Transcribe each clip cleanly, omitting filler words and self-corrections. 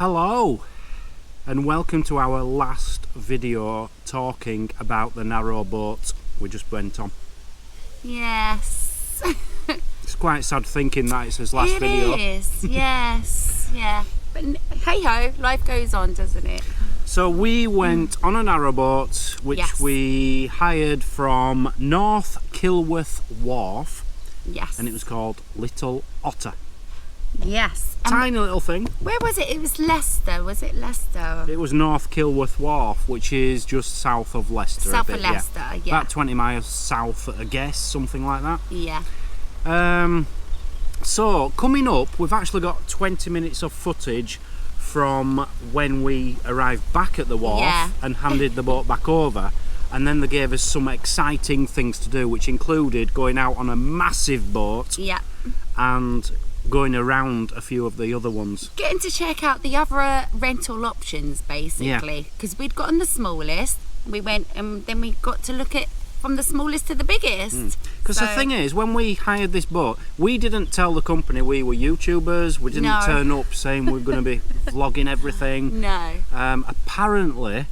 Hello and welcome to our last video talking about the narrowboat we just went on. Yes. It's quite sad thinking that it's his last video. It is, yes, yeah. But hey ho, life goes on, doesn't it? So we went on a narrowboat which we hired from North Kilworth Wharf. Yes. And it was called Little Otter. Yes. Tiny little thing. Where was it? It was Leicester. Was it Leicester? It was North Kilworth Wharf, which is just south of Leicester. South of Leicester, yeah. About 20 miles south, I guess, something like that. Yeah. So, coming up, we've actually got 20 minutes of footage from when we arrived back at the wharf and handed the boat back over. And then they gave us some exciting things to do, which included going out on a massive boat and going around a few of the other ones. Getting to check out the other rental options, basically. Because we'd gotten the smallest, we went and then we got to look at from the smallest to the biggest. Because the thing is, when we hired this boat, we didn't tell the company we were YouTubers. We didn't turn up saying we're going to be vlogging everything. No. Apparently,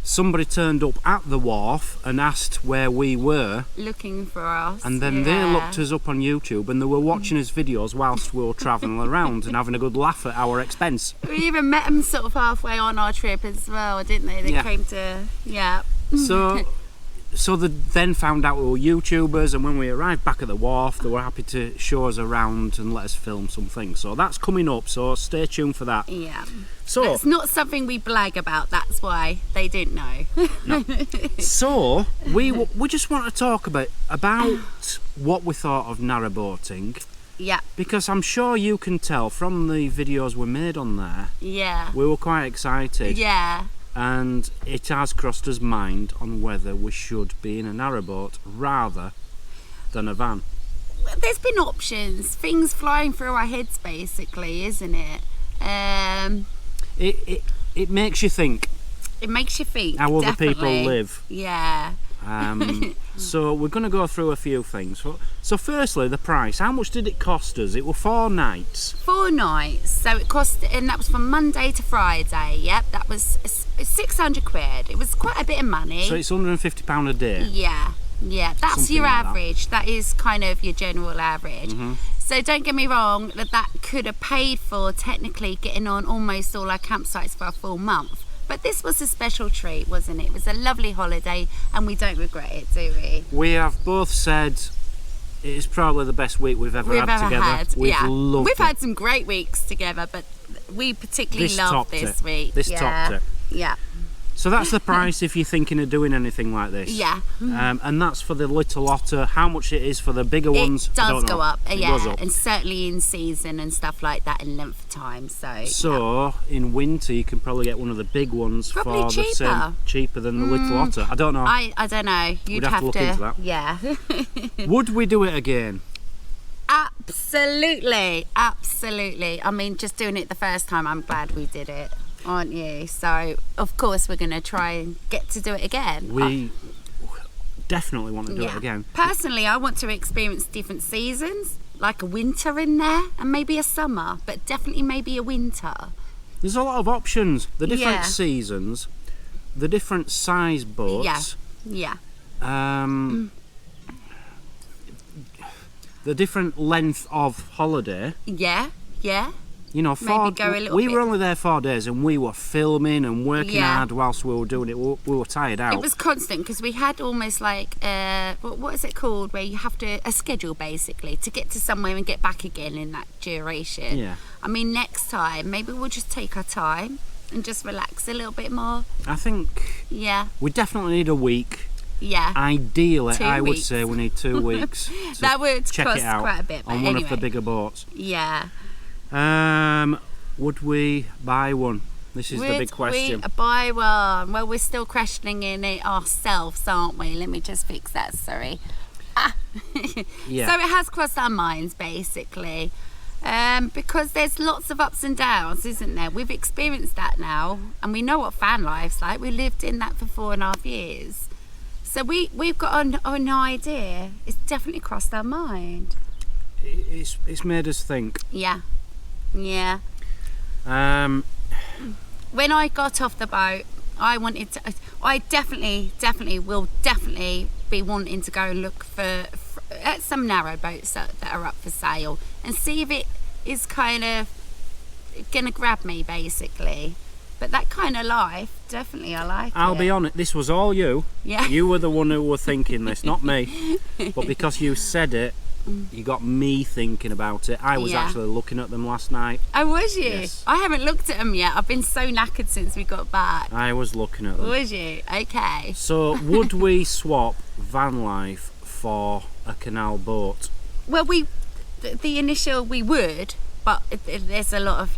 somebody turned up at the wharf and asked where we were. Looking for us. And then they looked us up on YouTube and they were watching us videos whilst we were travelling around and having a good laugh at our expense. We even met them sort of halfway on our trip as well, didn't they? They came to, So they then found out we were YouTubers, and when we arrived back at the wharf, they were happy to show us around and let us film some things. So that's coming up, so stay tuned for that. Yeah. So it's not something we blag about, that's why they didn't know. No. So we just want to talk about what we thought of narrowboating. Yeah. Because I'm sure you can tell from the videos we made on there. Yeah. We were quite excited. Yeah. And it has crossed us mind on whether we should be in a narrowboat rather than a van. Well, there's been options, things flying through our heads basically, isn't it? It makes you think. It makes you think how other people live. Yeah. So we're going to go through a few things. So firstly, the price. How much did it cost us? It were 4 nights. 4 nights. So it cost, and that was from Monday to Friday. Yep, that was 600 quid. It was quite a bit of money. So it's £150 a day. Yeah, yeah. That's something your like average. That is kind of your general average. So don't get me wrong, that could have paid for technically getting on almost all our campsites for a full month. But this was a special treat, wasn't it? It was a lovely holiday and we don't regret it, do we? We have both said it is probably the best week we've ever had together. We've loved it. We've had some great weeks together, but we particularly loved this week. This topped it. Yeah. So that's the price if you're thinking of doing anything like this. Yeah. And that's for the Little Otter. How much it is for the bigger ones, it does go up. It Yeah, goes up. and certainly in season and stuff like that in length of time. So in winter you can probably get one of the big ones probably for the cheaper than the Little Otter. I don't know. I don't know. You'd have to look into that. Yeah. Would we do it again? Absolutely, absolutely. I mean, just doing it the first time, I'm glad we did it, aren't you? So of course we're going to try and get to do it again. We definitely want to do it again. Personally, I want to experience different seasons, like a winter in there and maybe a summer, but definitely maybe a winter. There's a lot of options. The different seasons, the different size boats. Yeah. The different length of holiday. Yeah. You know, we were only there 4 days and we were filming and working hard whilst we were doing it. We were tired out. It was constant because we had almost like, what is it called, where you have a schedule basically to get to somewhere and get back again in that duration. Yeah. I mean, next time, maybe we'll just take our time and just relax a little bit more. I think we definitely need a week. Yeah. Ideally, I would say we need 2 weeks to that would check cost it out quite a bit, but on one of the bigger boats. Yeah. Would we buy one? This is the big question. Would we buy one? Well, we're still questioning it ourselves, aren't we? Let me just fix that, sorry. Yeah. So it has crossed our minds, basically. Because there's lots of ups and downs, isn't there? We've experienced that now, and we know what van life's like. We lived in that for 4.5 years. So we've got an idea. It's definitely crossed our mind. It's made us think. Yeah. When I got off the boat, I definitely will be wanting to go and look at some narrowboats that are up for sale and see if it is kind of gonna grab me, basically. But that kind of life, definitely, I like it. I'll be honest, this was all you. Yeah. You were the one who were thinking this, not me. But because you said it, you got me thinking about it. I was actually looking at them last night. Oh, was you? Yes. I haven't looked at them yet. I've been so knackered since we got back. I was looking at them. Was you? Okay. So, would we swap van life for a canal boat? Well, the initial we would, but there's a lot of,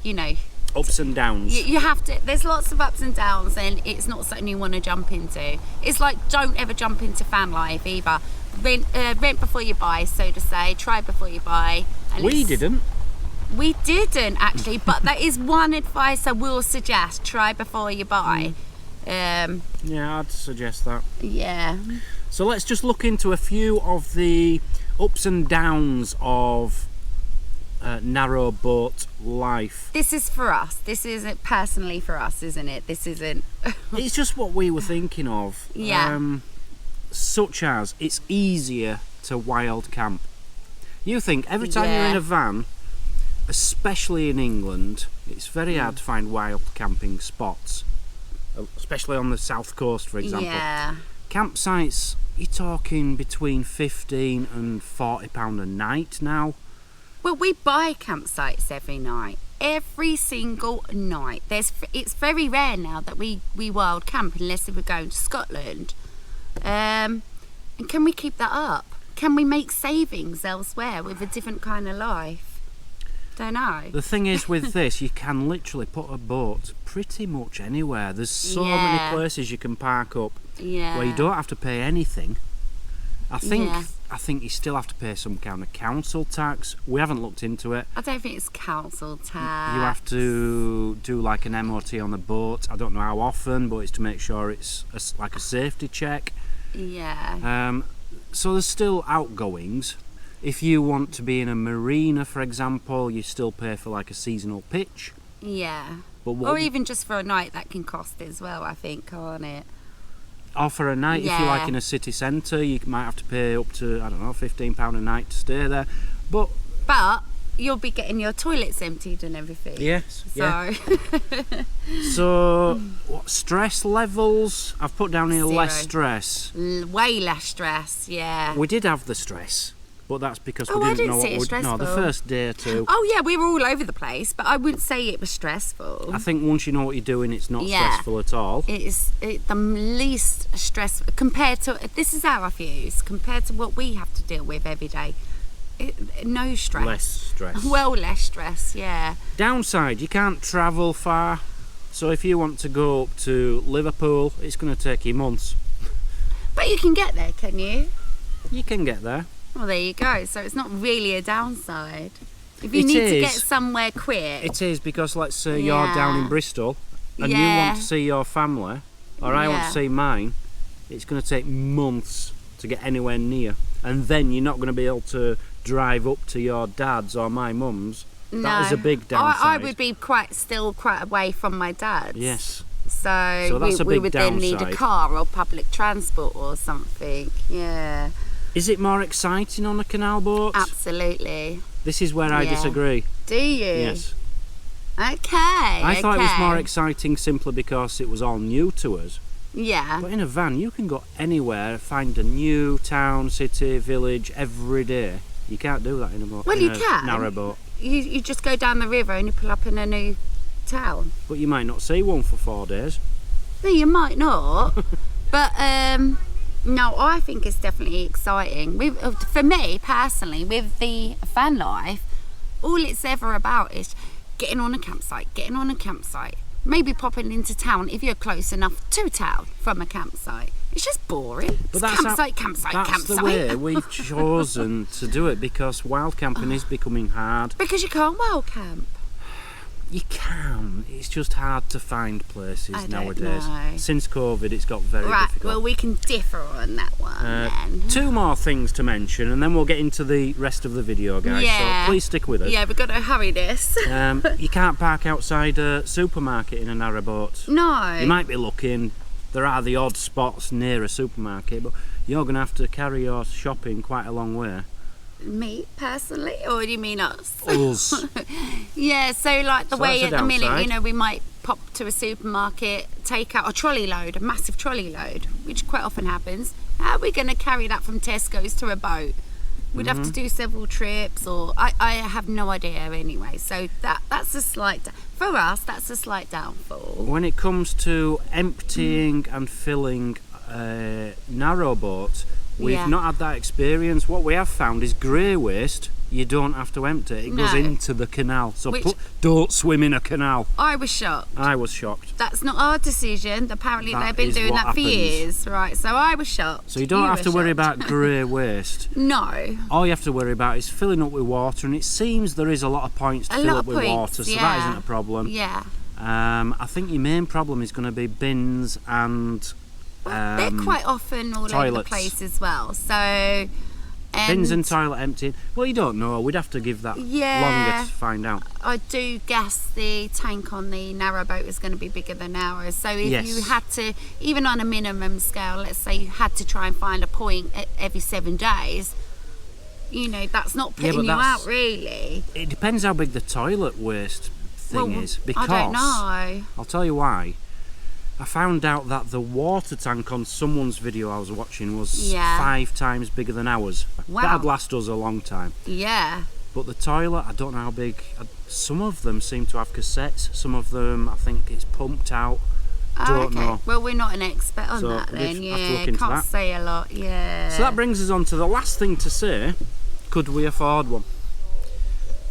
Ups and downs. you have to, there's lots of ups and downs, and it's not something you want to jump into. It's like, don't ever jump into fan life either. Rent before you buy, so to say. Try before you buy. And We didn't actually, but that is one advice I will suggest. Try before you buy. Yeah, I'd suggest that. Yeah. So let's just look into a few of the ups and downs of narrowboat life. This is for us. This isn't personally for us, isn't it? This isn't. It's just what we were thinking of. Yeah. Such as, it's easier to wild camp. You think every time you're in a van, especially in England, it's very hard to find wild camping spots, especially on the south coast, for example. Yeah. Campsites, you're talking between £15 and £40 a night now. Well, we buy campsites every night. Every single night. It's very rare now that we wild camp unless we're going to Scotland. And can we keep that up? Can we make savings elsewhere with a different kind of life? Don't know. The thing is with this, you can literally put a boat pretty much anywhere. There's so many places you can park up where you don't have to pay anything. I think you still have to pay some kind of council tax. We haven't looked into it. I don't think it's council tax. You have to do like an MOT on the boat. I don't know how often, but it's to make sure it's like a safety check. Yeah. So there's still outgoings. If you want to be in a marina, for example, you still pay for like a seasonal pitch. Yeah. But or even just for a night, that can cost as well, I think, can't it? Or for a night, if you're like in a city centre, you might have to pay up to, I don't know, £15 a night to stay there. But you'll be getting your toilets emptied and everything. Yes. So. Yeah. So, what stress levels? I've put down here 0. less stress. Way less stress. Yeah. We did have the stress, but that's because I we didn't didn't know see it what we'd... No, the stressful. first day or two. Oh yeah, we were all over the place, but I wouldn't say it was stressful. I think once you know what you're doing, it's not stressful at all. It's the least stress compared to, this is our views, compared to what we have to deal with every day. No stress. Less stress. Well, less stress, yeah. Downside, you can't travel far. So if you want to go up to Liverpool, it's going to take you months. But you can get there, can you? You can get there. Well, there you go. So it's not really a downside. If you need to get somewhere quick. It is, because let's say you're down in Bristol and you want to see your family, or I want to see mine, it's going to take months to get anywhere near. And then you're not going to be able to drive up to your dad's or my mum's. No. That is a big downside. I would be still quite away from my dad's. Yes. So that's a big we would then need a downside. car or public transport or something. Yeah. Is it more exciting on a canal boat? Absolutely. This is where I disagree. Do you? Yes. Okay. I thought it was more exciting simply because it was all new to us. Yeah. But in a van, you can go anywhere, find a new town, city, village every day. You can't do that in a boat. Well, you can. Narrowboat. You just go down the river and you pull up in a new town. But you might not see one for 4 days. No, you might not. But no, I think it's definitely exciting. For me personally, with the van life, all it's ever about is getting on a campsite, maybe popping into town if you're close enough to town from a campsite. It's just boring. But it's campsite. That's the way we've chosen to do it, because wild camping is becoming hard. Because you can't wild camp. You can. It's just hard to find places I don't nowadays. know. Since COVID, it's got very difficult. Well, we can differ on that one then. 2 more things to mention, and then we'll get into the rest of the video, guys. Yeah. So please stick with us. Yeah, we've got to hurry this. You can't park outside a supermarket in a narrowboat. No. You might be looking. There are the odd spots near a supermarket, but you're going to have to carry your shopping quite a long way. Me personally, or do you mean us? Us. Yeah, so like the So way that's at a the minute, downside. you know, we might pop to a supermarket, take out a trolley load, a massive trolley load, which quite often happens. How are we going to carry that from Tesco's to a boat? We'd have to do several trips, or I have no idea anyway. So that's a slight, for us, that's a slight downfall. When it comes to emptying and filling narrowboats, we've Yeah. not had that experience. What we have found is grey waste, you don't have to empty it. It goes No. into the canal. So Which- don't swim in a canal. I was shocked. I was shocked. That's not our decision. Apparently That they've been is doing what that happens. for years. Right, so I was shocked. So you don't have to were worry shocked. about grey waste. No. All you have to worry about is filling up with water, and it seems there is a lot of points to A fill lot up of with points, water, so that yeah. isn't a problem. Yeah. I think your main problem is going to be bins and They're quite often all over the toilets. place as well. So bins and toilet emptying. Well, you don't know. We'd have to give that Yeah. longer to find out. I do guess the tank on the narrowboat is going to be bigger than ours. So if Yes. you had to, even on a minimum scale, let's say you had to try and find a point every 7 days, you know, that's not Yeah, putting but you that's- out really. It depends how big the toilet waste thing is, because I don't know. I'll tell you why. I found out that the water tank on someone's video I was watching was Yeah. 5 times bigger than ours. Wow. That'd last us a long time. Yeah. But the toilet, I don't know how big. Some of them seem to have cassettes. Some of them, I think it's pumped out. Don't know. Well, we're not an expert on So that we'd then. have to Yeah, look into can't that. say a lot. Yeah. So that brings us on to the last thing to say. Could we afford one?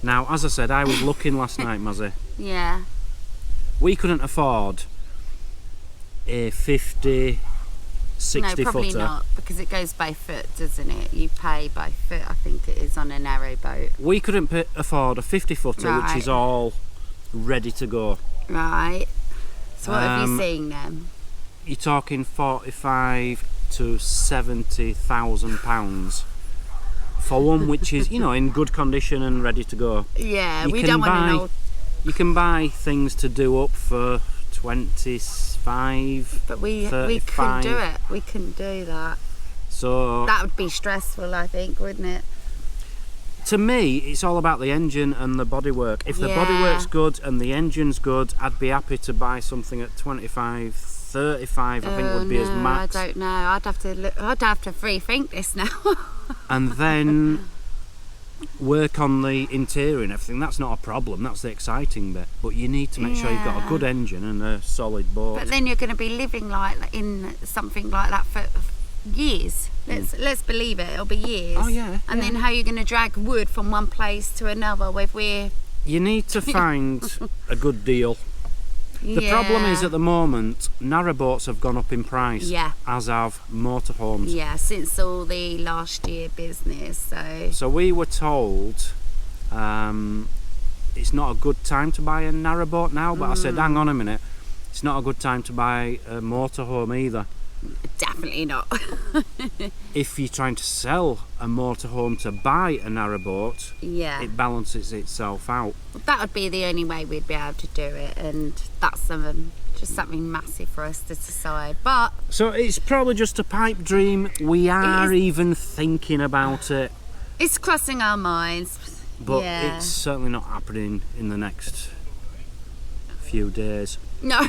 Now, as I said, I was looking last night, Mazzy. Yeah. We couldn't afford a 50, 60 No, probably footer. not, because it goes by foot, doesn't it? You pay by foot, I think it is, on a narrowboat. We couldn't afford a 50 footer, which Right. is all ready to go. Right. So what have you Um, seen then? You're talking 45 to 70,000 pounds for one which is, you know, in good condition and ready to go. Yeah, you we can don't want buy- to know. You can buy things to do up for 25, But we couldn't 35. do it. We couldn't do that. So That would be stressful, I think, wouldn't it? to me, it's all about the engine and the bodywork. If the Yeah. bodywork's good and the engine's good, I'd be happy to buy something at 25, 35. I think would be as no, max. I don't know. I'd have to look. I'd have to rethink this now. And then work on the interior and everything. That's not a problem. That's the exciting bit. But you need to make sure you've got a Yeah. good engine and a solid boat. But then you're going to be living like in something like that for years. Let's believe it. It'll be years. Oh, yeah, And yeah. then how you're going to drag wood from one place to another if we're. You need to find a good deal. The problem is at the moment, narrowboats have gone up in price, Yeah. as have motorhomes. Yeah, since all the last year business. So we were told it's not a good time to buy a narrowboat now, but I said, hang on a minute, it's not a good time to buy a motorhome either. Definitely not. If you're trying to sell a motorhome to buy a narrowboat, Yeah. it balances itself out. That would be the only way we'd be able to do it, and that's just something massive for us to decide. But So it's probably just a pipe dream. We are is. even thinking about it, it's crossing our minds. but Yeah. it's certainly not happening in the next few days. No.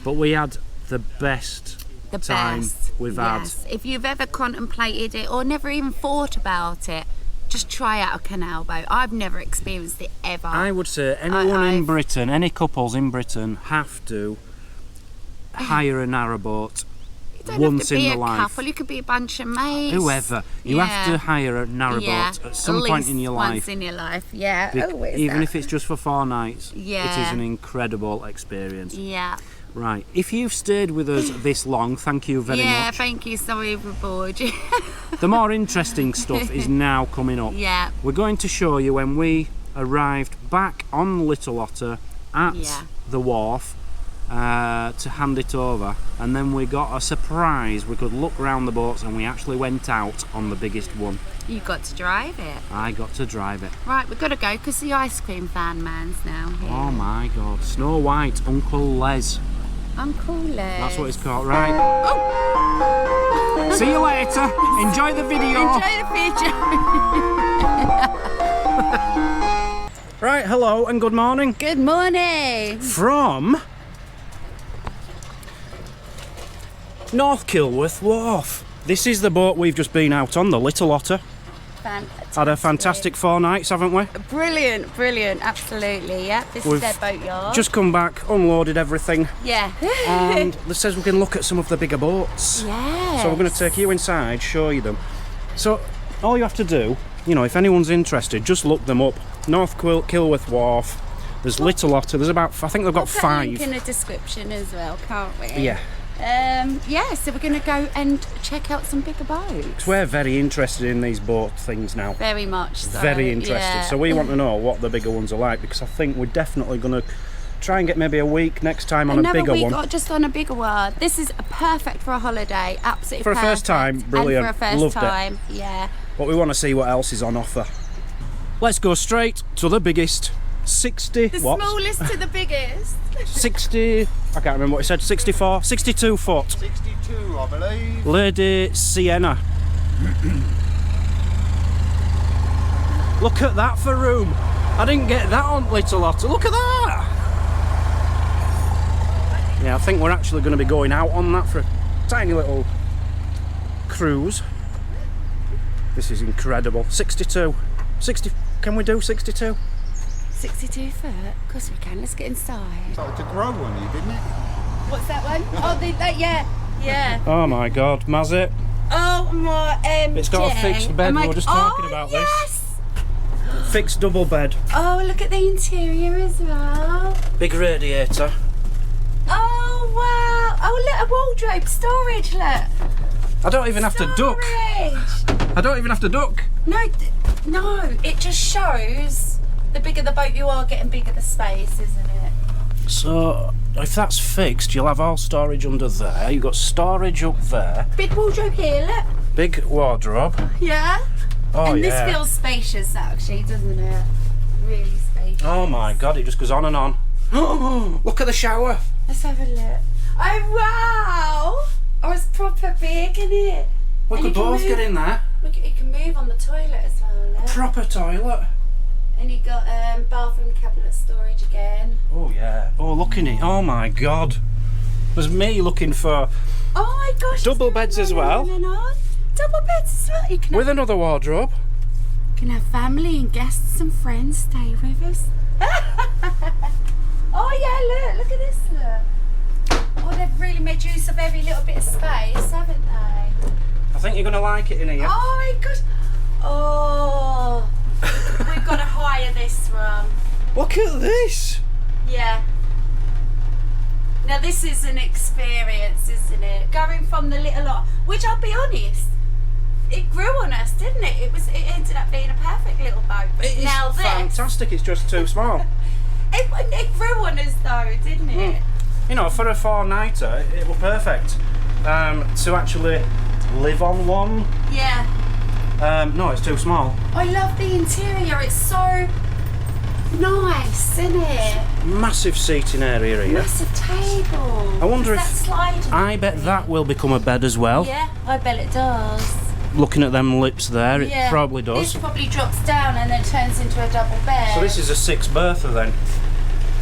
But we had the best The time best. we've Yes. If you've ever contemplated it or never even thought about it, just try out a canal boat. I've never experienced it ever. I would say anyone in I've- Britain, any couples in Britain have to hire a narrowboat you don't once have to be in a their life. couple. You could be a bunch of mates. Whoever. You have to hire a narrowboat Yeah, at some point least in your once life. in your life. Yeah. Even if it's just for 4 nights, it Yeah. is an incredible experience. Yeah. Right, if you've stayed with us this long, thank you very Yeah. much. Thank you. Sorry for bored you. The more interesting stuff is now coming up. Yeah. We're going to show you when we arrived back on Little Otter at the wharf to hand it over, and then we got a surprise. We could look round the boats and we actually went out on the biggest one. You got to drive it. I got to drive it. Right, we've got to go because the ice cream fan man's now here. Oh my God, Snow White, Uncle Les. Uncle Les. That's what it's called, right? Oh. See you later. Enjoy the video. Enjoy the video. Right, hello and good morning. Good morning. From North Kilworth Wharf. This is the boat we've just been out on, the Little Otter. Fantastic. Had a fantastic 4 nights, haven't we? Brilliant, brilliant, absolutely, yeah. This is their boatyard. Just come back, unloaded everything. Yeah. And it says we can look at some of the bigger boats. Yeah. So we're going to take you inside, show you them. So all you have to do, you know, if anyone's interested, just look them up. North Kilworth Wharf. There's Little Otter. There's about, I think they've got 5. We'll put a link in the description as well, can't we? Yeah. Yeah, so we're going to go and check out some bigger boats. We're very interested in these boat things now. Very much so. Very interested. Yeah. So we want to know what the bigger ones are like, because I think we're definitely going to try and get maybe a week next time on a bigger one. Just on a bigger one. This is perfect for a holiday. Absolutely for perfect. a first time, brilliant. And for a first Loved time, it. yeah. But we want to see what else is on offer. Let's go straight to the biggest. 60 The what? smallest to the biggest. 60, I can't remember what it said, 64, 62 foot. 62, I believe. Lady Sienna. Look at that for room. I didn't get that on Little Otter. Look at that. Yeah, I think we're actually going to be going out on that for a tiny little cruise. This is incredible. 62. 60. Can we do 62? 62 foot? Of course we can. Let's get inside. Started to grow on you, didn't it? What's that one? Oh, yeah. Yeah. Oh my God, Mazit. Oh my It's got a fixed bed. We were just talking about this. Fixed double bed. Oh, look at the interior as well. Big radiator. Oh wow. Oh, look, a wardrobe storage, look. I don't even have to duck. I don't even have to duck. No, it just shows the bigger the boat you are, getting bigger the space, isn't it? So, if that's fixed, you'll have all storage under there. You've got storage up there. Big wardrobe here, look. Big wardrobe. Yeah. Oh, and yeah. this feels spacious, actually, doesn't it? Really spacious. Oh my God, it just goes on and on. Oh, look at the shower. Let's have a look. Oh, wow. Oh, it's proper big, isn't it? We could both get in there. You can move on the toilet as well, look. Proper toilet. And you got bathroom cabinet storage again. Oh yeah. Oh, look in it. Oh my God. There's me looking for Oh my gosh. double beds as well. Double beds as well. You can With another wardrobe. You can have family and guests and friends stay with us. Oh yeah, look at this, look. Oh, they've really made use of every little bit of space, haven't they? I think you're going to like it in here. Oh my gosh. Oh. We've got to hire this one. Look at this. Yeah. Now this is an experience, isn't it? Going from the Little Otter, which I'll be honest, it grew on us, didn't it? It ended up being a perfect little boat. But It is now this, fantastic. It's just too small. it grew on us though, didn't it? You know, for a 4-nighter, it was perfect. To actually live on one. Yeah. No, it's too small. I love the interior. It's so nice, isn't it? Massive seating area here. Massive table. I wonder Is if- that sliding? I bet that will become a bed as well. Yeah, I bet it does. Looking at them lips there, it Yeah. probably does. This probably drops down and then turns into a double bed. So this is a 6-berther then.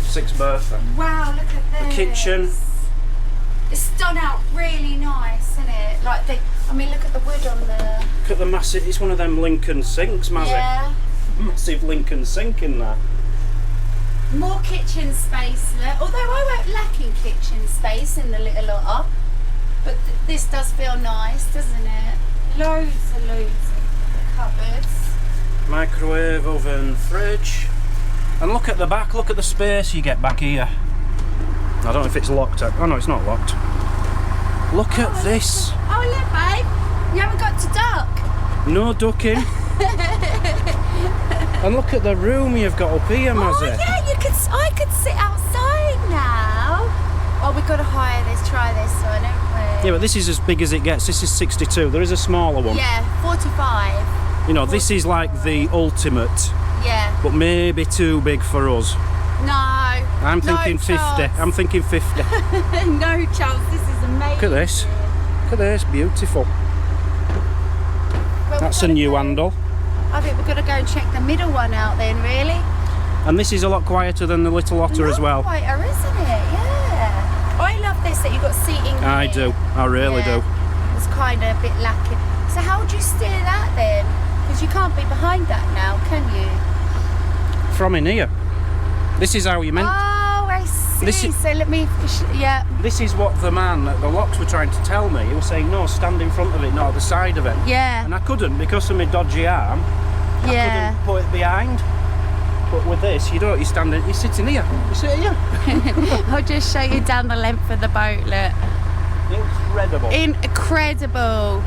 6-berther. Wow, look at this. The kitchen. It's done out really nice, isn't it? Like look at the wood on the. Look at the massive. It's one of them Lincoln sinks, Mazzy. Yeah. Massive Lincoln sink in there. More kitchen space, look. Although I won't lacking kitchen space in the Little Otter, but this does feel nice, doesn't it? Loads of cupboards. Microwave, oven, fridge. And look at the back. Look at the space you get back here. I don't know if it's locked up. Oh no, it's not locked. Look at this. Oh look, babe. You haven't got to duck. No ducking. And look at the room you've got up here, Mazzy. Oh yeah, I could sit outside now. Oh, we've got to hire this, try this one, haven't we? Yeah, but this is as big as it gets. This is 62. There is a smaller one. Yeah, 45. You know, this is like the ultimate, Yeah. but maybe too big for us. No. I'm thinking 50. Chance. I'm thinking 50. No chance. This is amazing. Look at this. Look at this. Beautiful. Well, That's a new handle. I think we're going to go and check the middle one out then, really. And this is a lot quieter than the Little Otter as well. Quieter, isn't it? Yeah. I love this that you've got seating I here. do. I really do. It's kind of a bit lacking. So how would you steer that then? Because you can't be behind that now, can you? From in here. This is how you meant. Oh, I see. So let me, yeah. This is what the man at the locks were trying to tell me. He was saying, no, stand in front of it, not the side of it. Yeah. And I couldn't because of my dodgy arm. Yeah. I couldn't put it behind. But with this, you don't. You stand in. You sit in here. You sit here. I'll just show you down the length of the boat. Look. Incredible. Incredible.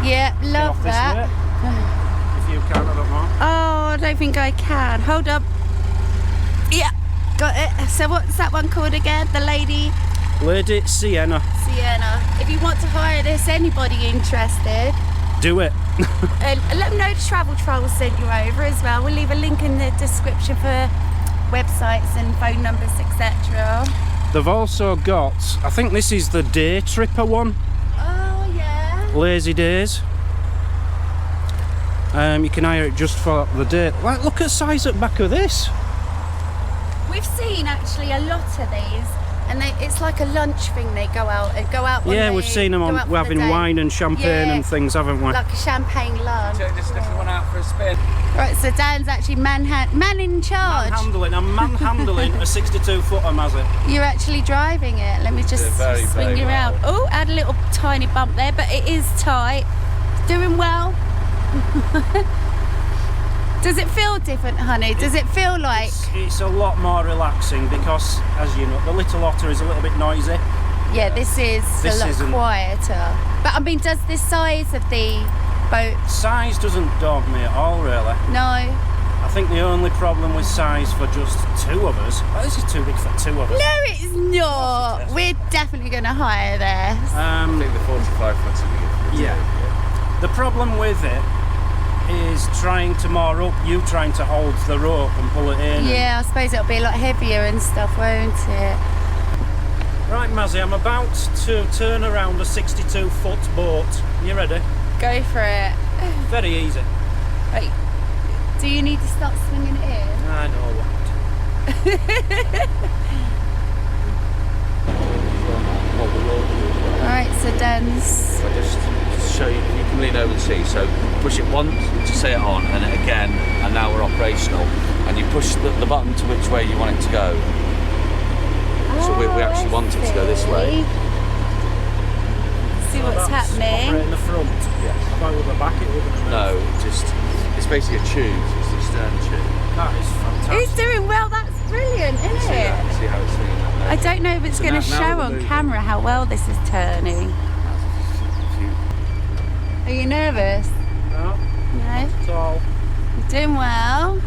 Yeah, love Get off that. This if you can, I don't know. Oh, I don't think I can. Hold up. Yeah, got it. So what's that one called again? The Lady Sienna. Sienna. If you want to hire this, anybody interested, Do it. let them know the Travel Troll will send you over as well. We'll leave a link in the description for websites and phone numbers, etc. They've also got, I think this is the day tripper one. Oh yeah. Lazy days. You can hire it just for the day. Like, look at the size at the back of this. We've seen actually a lot of these, and it's like a lunch thing. They go out when Yeah, they we've seen them go on. out We're for the having day. wine and champagne Yeah. and things, haven't we? Like a champagne lunch. Check this little one out for a spin. Right, so Dan's actually man in charge. Manhandling. I'm manhandling a 62-footer, Mazzy. You're actually driving it. Let me just They're very, swing very you around. Oh, had a little tiny bump there, but it is tight. Doing well. Does it feel different, honey? Does it feel like... It's a lot more relaxing because, as you know, the Little Otter is a little bit noisy. Yeah, this is This a lot isn't. quieter. But I mean, does the size of the boat... Size doesn't dog me at all, really. No. I think the only problem with size for just two of us, well, this is too big for two of us. No, it's not. We're definitely going to hire this. I think the 45 foot would be good for the Yeah. The problem with it is trying to moor up, you trying to hold the rope and pull it in. Yeah, I suppose it'll be a lot heavier and stuff, won't it? Right, Mazzy, I'm about to turn around a 62-foot boat. You ready? Go for it. Very easy. Right. Do you need to start swinging it in? I know what. Right, so Dan's... I just show you, you can lean over and see. So push it once to set it on, and then again, and now we're operational. And you push the button to which way you want it to go. So we actually want it to go this way. See what's happening. Right in the front. Yes. How about with the back? It wouldn't have No, it's basically a tube. It's the stern tube. That is fantastic. He's doing well. That's brilliant, isn't See it? that? See how it's swinging that I don't know if it's So going to now show we're on moving. camera how well this is turning. Are you nervous? No, No? at all. You're doing well.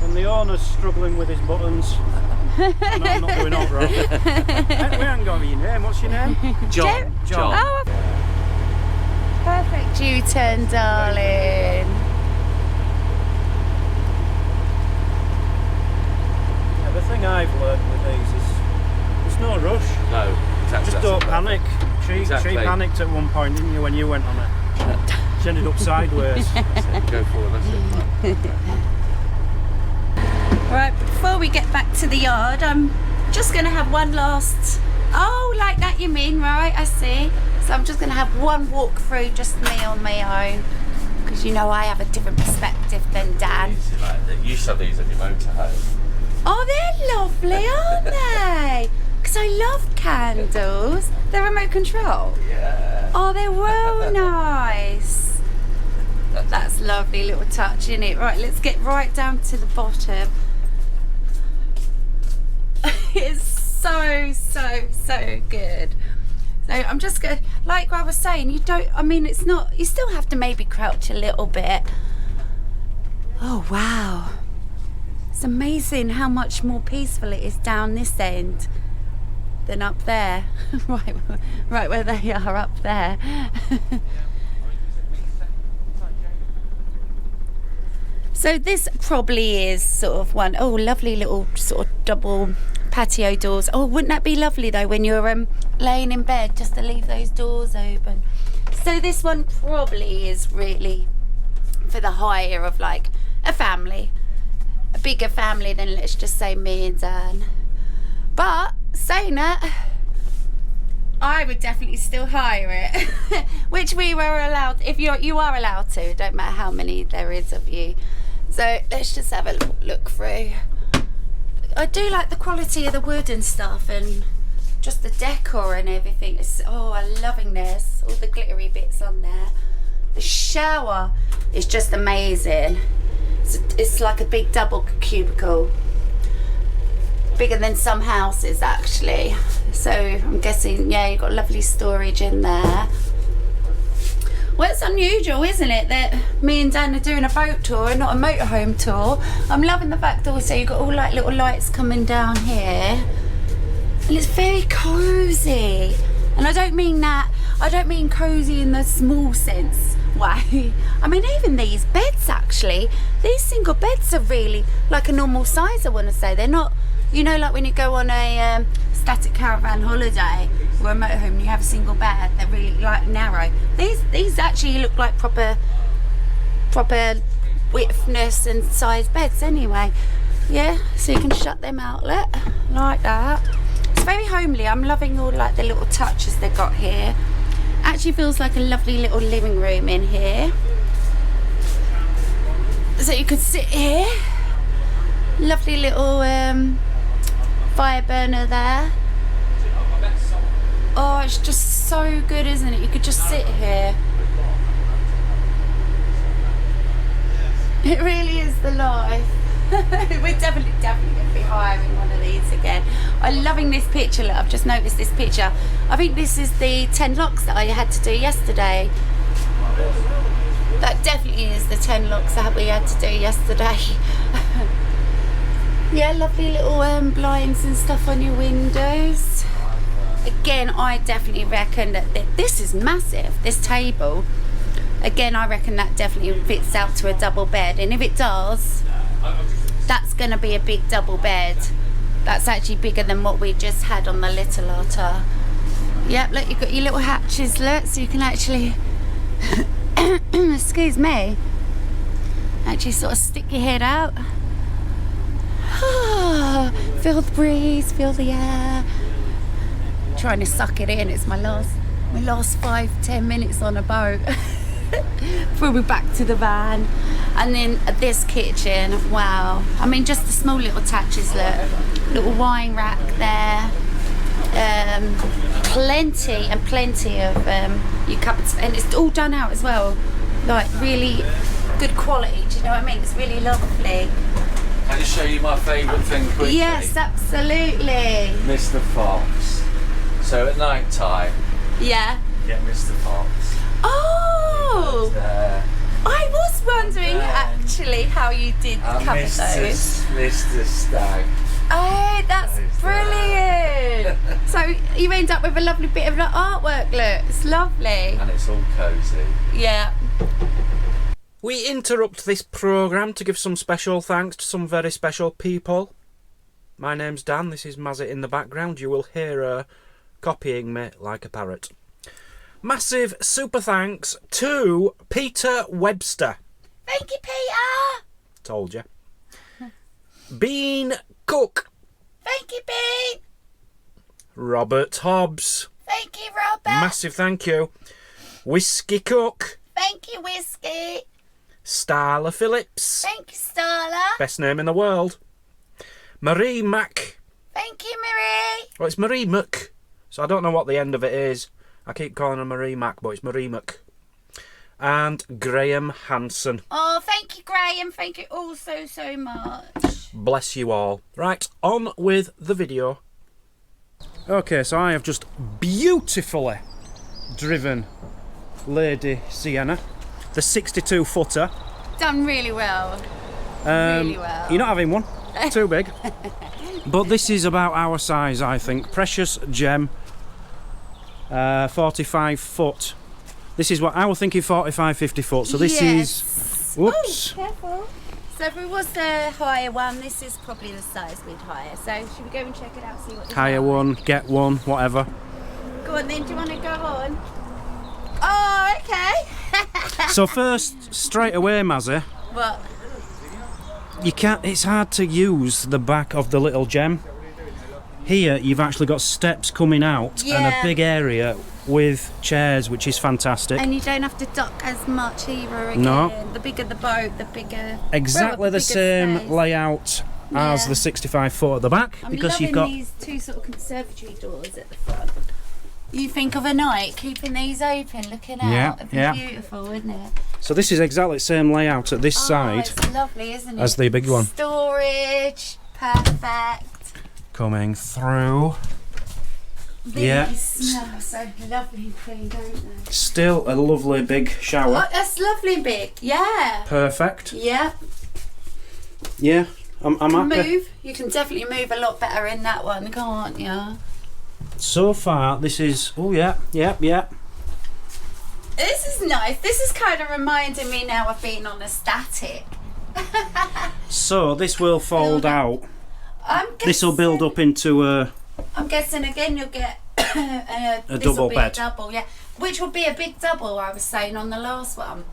And the owner's struggling with his buttons. And I'm not doing all right. We haven't got your name. What's your name? John. Oh, perfect U-turn, darling. Yeah, the thing I've learned with these is there's no rush. No, exactly. Just don't panic. She panicked at one point, didn't you, when you went on it? She ended up sideways. Go forward, that's it. Right, before we get back to the yard, I'm just going to have one last... Oh, like that you mean, right, I see. So I'm just going to have one walk through, just me on my own. Because you know I have a different perspective than Dan. You used to have these at your motorhome. Oh, they're lovely, aren't they? Because I love candles. They're remote control. Yeah. Oh, they're well nice. That's lovely little touch, isn't it? Right, let's get right down to the bottom. It's so good. So I'm just going, like I was saying, you don't, I mean, it's not, you still have to maybe crouch a little bit. Oh, wow. It's amazing how much more peaceful it is down this end than up there. right where they are up there. So this probably is sort of one, oh, lovely little sort of double patio doors. Oh, wouldn't that be lovely though when you're laying in bed, just to leave those doors open. So this one probably is really for the hire of like a family, a bigger family than, let's just say, me and Dan. But saying that, I would definitely still hire it, which we were allowed, if you are allowed to, it don't matter how many there is of you. So let's just have a look through. I do like the quality of the wood and stuff, and just the decor and everything. It's, oh, I'm loving this. All the glittery bits on there. The shower is just amazing. It's like a big double cubicle. Bigger than some houses actually. So I'm guessing, yeah, you've got lovely storage in there. Well, it's unusual, isn't it, that me and Dan are doing a boat tour and not a motorhome tour. I'm loving the fact also you've got all like little lights coming down here. And it's very cosy. And I don't mean that, I don't mean cosy in the small sense way. I mean, even these beds actually, these single beds are really like a normal size, I want to say. They're not, you know, like when you go on a static caravan holiday or a motorhome and you have a single bed, they're really like narrow. These actually look like proper widthness and size beds anyway. Yeah, so you can shut them outlet like that. It's very homely. I'm loving all like the little touches they've got here. Actually feels like a lovely little living room in here. So you could sit here. Lovely little fire burner there. Oh, it's just so good, isn't it? You could just sit here. It really is the life. We're definitely going to be hiring one of these again. I'm loving this picture. Look, I've just noticed this picture. I think this is the 10 locks that I had to do yesterday. That definitely is the 10 locks that we had to do yesterday. Yeah, lovely little blinds and stuff on your windows. Again, I definitely reckon that this is massive, this table. Again, I reckon that definitely fits out to a double bed, and if it does, that's going to be a big double bed. That's actually bigger than what we just had on the Little Otter. Yep, look, you've got your little hatches, look, so you can actually excuse me, actually sort of stick your head out. Feel the breeze, feel the air. Trying to suck it in. It's my last 5-10 minutes on a boat before we're back to the van. And then this kitchen, wow. I mean, just the small little touches, look. Little wine rack there. Plenty of your cupboards, and it's all done out as well. Like really good quality. Do you know what I mean? It's really lovely. Can I just show you my favourite thing quickly? Yes, absolutely. Mr. Fox. So at night time, yeah, get Mr. Fox. Oh! I was wondering actually how you did cover those. Mr. Stag. Oh, that's brilliant. So you end up with a lovely bit of artwork, look. It's lovely. And it's all cosy. Yeah. We interrupt this programme to give some special thanks to some very special people. My name's Dan, this is Mazza in the background. You will hear her copying me like a parrot. Massive super thanks to Peter Webster. Thank you, Peter. Told you. Bean Cook. Thank you, Bean. Robert Hobbs. Thank you, Robert. Massive thank you. Whiskey Cook. Thank you, Whiskey. Starla Phillips. Thank you, Starla. Best name in the world. Marie Mac. Thank you, Marie. Well, it's Marie Mac, so I don't know what the end of it is. I keep calling her Marie Mac, but it's Marie Mac. And Graham Hanson. Oh, thank you, Graham. Thank you all so much. Bless you all. Right, on with the video. Okay, so I have just beautifully driven Lady Sienna, the 62 footer. Done really well. Really well. You're not having one, too big. But this is about our size, I think. Precious gem, 45 foot. This is what I was thinking, 45, 50 foot. So this is, whoops. Oh, careful. So if it was the higher one, this is probably the size we'd hire. So should we go and check it out, see what it's Hire like? one, get one, whatever. Go on then, do you want to go on? Oh, okay. So first, straight away, Mazzy, What? you can't, it's hard to use the back of the little gem. Here you've actually got steps coming out and a big area with chairs, which is fantastic. And you don't have to duck as much either again. No. The bigger the boat, the bigger... Exactly the same space. layout as the 65 foot at the back. I'm because loving you've got these two sort of conservatory doors at the front. You think of a night, keeping these open, looking out. It'd be beautiful, wouldn't it? So this is exactly the same layout at this side It's lovely, isn't it? as the big one. Storage, perfect. Coming through. These smell so lovely and clean, don't they? Still a lovely big shower. Oh, that's lovely big, yeah. Perfect. Yeah. Yeah, I'm happy. Move. You can definitely move a lot better in that one, can't you? So far, this is. Oh yeah. This is nice. This is kind of reminding me now of being on a static. So this will fold out. This will Guessing- build up into a. I'm guessing again you'll get A this double will be bed. A double, yeah. Which will be a big double, I was saying on the last one.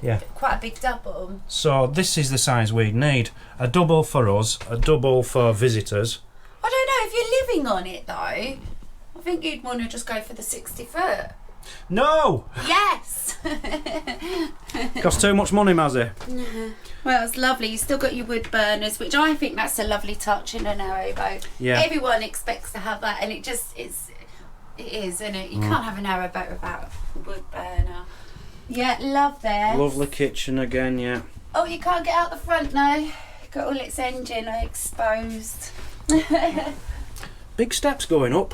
Yeah. Quite a big double. So this is the size we need. A double for us, a double for visitors. I don't know, if you're living on it though, I think you'd want to just go for the 60 foot. No! Yes! Costs too much money, Mazzy. Well, it's lovely. You've still got your wood burners, which I think that's a lovely touch in a narrowboat. Yeah. Everyone expects to have that, and it is, isn't it? You can't have a narrowboat without a wood burner. Yeah, love this. Lovely kitchen again, yeah. Oh, you can't get out the front now. Got all its engine exposed. Big steps going up.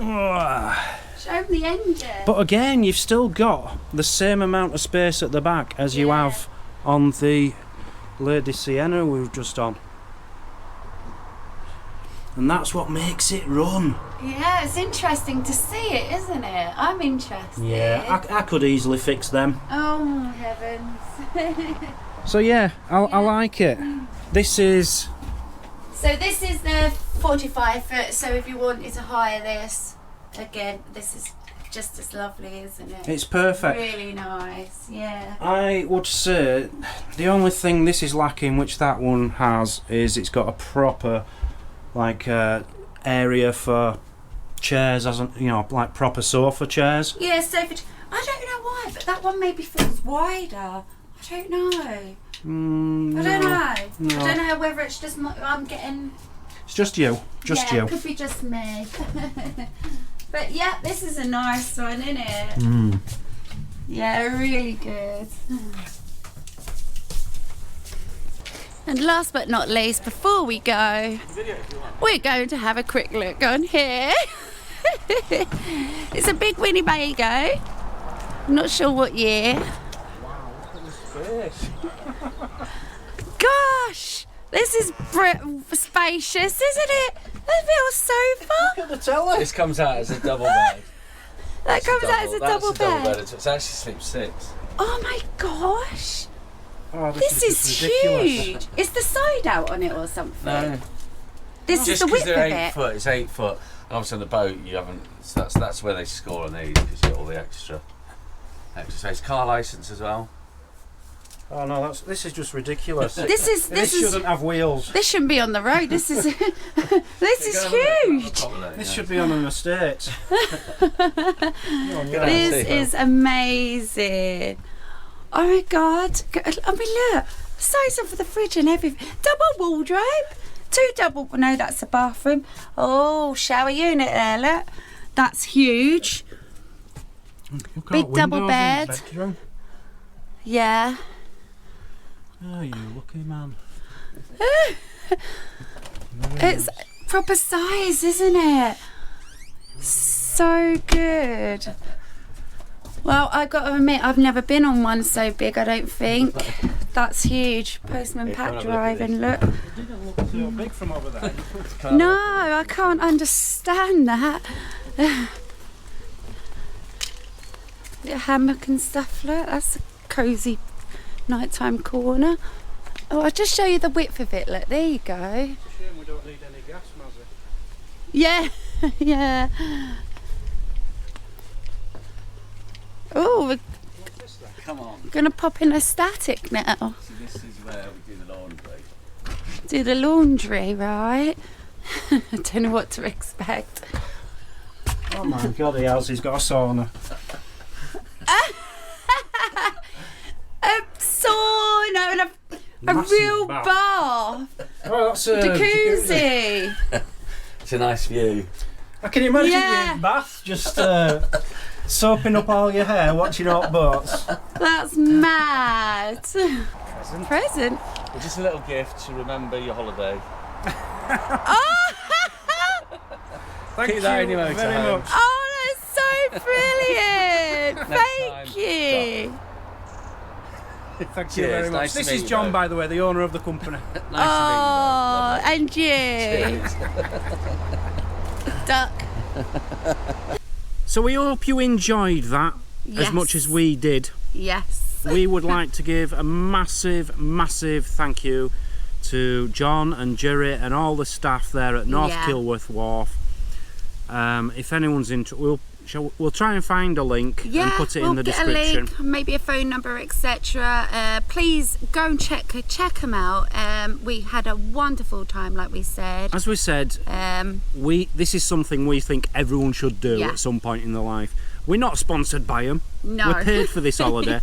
Ugh. Show them the engine. But again, you've still got the same amount of space at the back as you have on the Lady Sienna we were just on. And that's what makes it run. Yeah, it's interesting to see it, isn't it? I'm interested. Yeah, I could easily fix them. Oh, heavens. So yeah, I like it. This is... So this is the 45 foot, so if you wanted to hire this, again, this is just as lovely, isn't it? It's perfect. Really nice, yeah. I would say the only thing this is lacking, which that one has, is it's got a proper area for chairs, like proper sofa chairs. Yeah, so for, I don't know why, but that one maybe feels wider. I don't know. I don't know. No. I don't know whether it's just I'm getting... It's just you. Just yeah, you. it could be just me. But yeah, this is a nice one, isn't it? Yeah, really good. And last but not least, before we go, we're going to have a quick look on here. It's a big Winnebago. I'm not sure what year. Gosh, this is spacious, isn't it? That feels sofa. Look at the telly. This comes out as a double bed. That comes out as a double bed. It's actually sleeps 6. Oh my gosh. Oh, This is huge. Is the side out on it or something? No. This is Just the because width of they're 8 it. foot, it's 8 foot. And obviously on the boat, you haven't. So that's where they score on these because you get all the extra space. Car license as well. Oh no, this is just ridiculous. This shouldn't have wheels. This shouldn't be on the road. This is this is huge. This should be on an estate. This is amazing. Oh my god. I mean look, size of the fridge and everything. Double wardrobe. 2 double, no, that's the bathroom. Oh, shower unit there, look. That's huge. Big double bed. Yeah. Oh, you lucky man. It's proper size, isn't it? So good. Well, I've got to admit, I've never been on one so big, I don't think. That's huge. Postman Pat driving, look. It didn't look so big from over there. No, I can't understand that. Little hammock and stuff, look. That's a cosy nighttime corner. Oh, I'll just show you the width of it, look. There you go. It's a shame we don't need any gas, Mazzy. Yeah, yeah. Oh, we're Come on. gonna pop in a static now. So this is where we do the laundry. Do the laundry, right? I don't know what to expect. Oh my God, the house has got a sauna. A sauna and a Massive real bath. bath. Oh, that's a Jacuzzi. It's a nice view. I can imagine Yeah. you in bath, just soaping up all your hair, watching hot boats. That's mad. Present. It's just a little gift to remember your holiday. Thank Keep that you in your very motorhome. much. Oh, that's so brilliant. Thank time, you. Thank you Cheers, very much. nice to This meet is you, John, though. by the way, the owner of the company. Nice Oh, to and you. meet you. Duck. So we hope you enjoyed that as much as we did. Yes. We would like to give a massive, massive thank you to John and Jerry and all the staff there at North Kilworth Wharf. If anyone's into, we'll try and find a link and put it in the description. Get a link, maybe a phone number, etc. Please go and check them out. We had a wonderful time, like we said. As we said, this is something we think everyone should do Yeah. at some point in their life. We're not sponsored by them. No. We're paid for this holiday,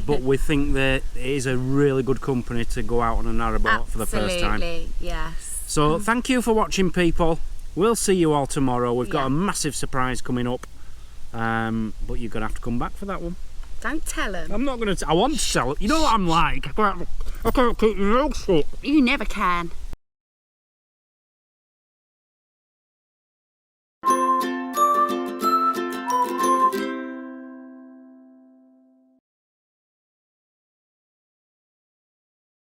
but we think that it is a really good company to go out on a narrowboat for the first time. Absolutely, yes. So thank you for watching, people. We'll see you all tomorrow. We've got Yeah. a massive surprise coming up, but you're gonna have to come back for that one. Don't tell them. I'm not gonna. I want to tell it. You know what I'm like. I can't keep my mouth shut. You never can.